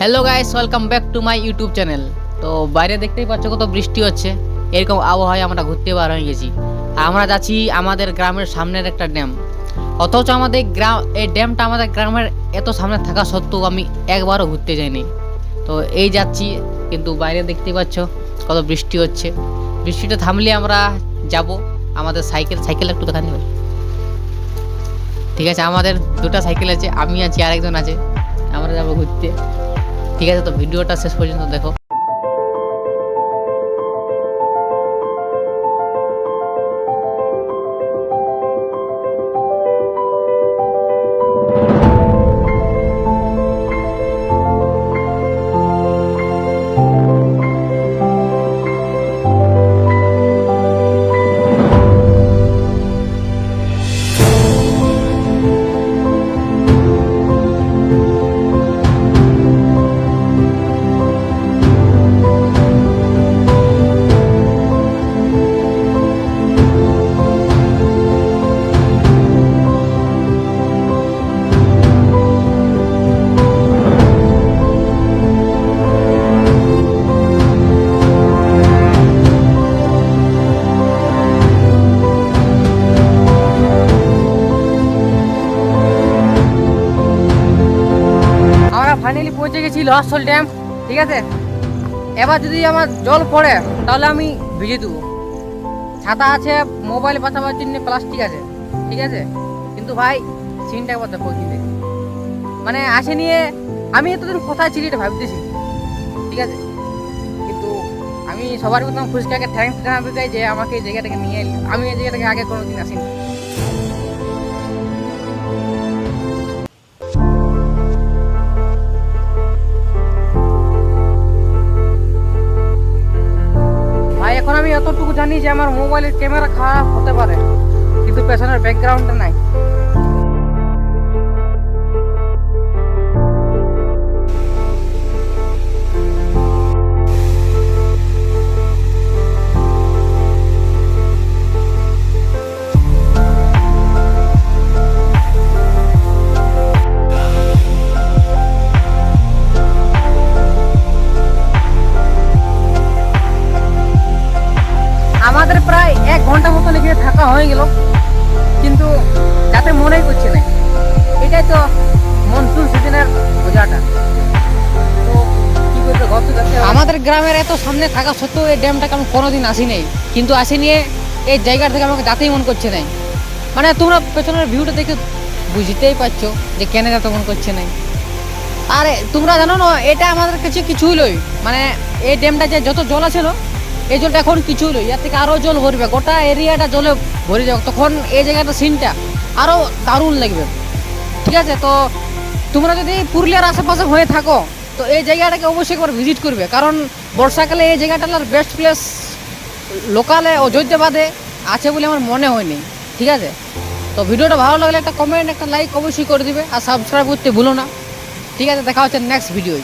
Hello guys, welcome back to my YouTube channel. তো বাইরে দেখতেই পাচ্ছ কত বৃষ্টি হচ্ছে। এরকম আবহাওয়ায় আমরা ঘুরতে বার হয়ে গেছি। আমরা যাচ্ছি আমাদের গ্রামের সামনের একটা ড্যাম। অথচ আমাদের এই ড্যামটা আমাদের গ্রামের এত সামনে থাকা সত্ত্বেও আমি একবারও ঘুরতে যাইনি। তো এই যাচ্ছি, কিন্তু বাইরে দেখতেই পাচ্ছ কত বৃষ্টি হচ্ছে। বৃষ্টিটা থামলে আমরা যাব। আমাদের সাইকেল একটু দেখা নিবে। ঠিক আছে, আমাদের দুটো সাইকেল আছে, আমি আছি আর একজন আছে। আমরা যাবো ঘুরতে। ঠিক আছে, তো ভিডিওটা শেষ পর্যন্ত দেখো। আমরা ফাইনালি পৌঁছে গেছি লোহারশোল ড্যাম। ঠিক আছে, এবার যদি আমার জল পড়ে তাহলে আমি ভিজে দেবো। ছাতা আছে, মোবাইল বাঁচাবার জন্য প্লাস্টিক আছে। ঠিক আছে, কিন্তু ভাই সিনটা একবার দেখো কি দেখি। মানে আসে নিয়ে আমি এতদিন কোথায় ছিলি এটা ভাবতেছি। ঠিক আছে, কিন্তু আমি সবার প্রথম ফুচকাকে থ্যাঙ্কস জানাতে চাই যে আমাকে এই জায়গাটাকে নিয়ে এলি। আমি এই জায়গাটাকে আগে কোনোদিন আসিনি। ভাই এখন আমি এতটুকু জানি যে আমার মোবাইলের ক্যামেরা খারাপ হতে পারে, কিন্তু পেছনের ব্যাকগ্রাউন্ডটা নাই। আমাদের প্রায় 1 ঘন্টা মতো এখানে থাকা হয়ে গেল, কিন্তু যাতে মনেই করছে না। এটাই তো মনসুন সিজনের বোঝাটা। তো কি করতে ঘরতে যাচ্ছে। আমাদের গ্রামের এত সামনে থাকা সত্ত্বেও এই ড্যামটাকে আমি কোনোদিন আসি নাই, কিন্তু আসি নিয়ে এই জায়গা থেকে আমাকে যাতেই মন করছে নাই। মানে তোমরা পেছনের ভিউটা দেখে বুঝতেই পারছো যে কেন যাতে মন করছে নাই। আরে তোমরা জানো না, এটা আমাদের কাছে কিছুই লই। মানে এই ড্যামটা যে যত জল আছে না, এই জলটা এখন কিছুই লই। এর থেকে আরও জল ভরবে, গোটা এরিয়াটা জলে ভরে যাবে। তখন এই জায়গাটা সিনটা আরও দারুণ লাগবে। ঠিক আছে, তো তোমরা যদি পুরুলিয়ার আশেপাশে হয়ে থাকো তো এই জায়গাটাকে অবশ্যই একবার ভিজিট করবে, কারণ বর্ষাকালে এই জায়গাটার বেস্ট প্লেস লোকালে অযোধ্যাবাদে আছে বলে আমার মনে হয়নি। ঠিক আছে, তো ভিডিওটা ভালো লাগলে একটা কমেন্ট, একটা লাইক অবশ্যই করে দিবে, আর সাবস্ক্রাইব করতে ভুলো না। ঠিক আছে, দেখা হচ্ছে নেক্সট ভিডিওয়।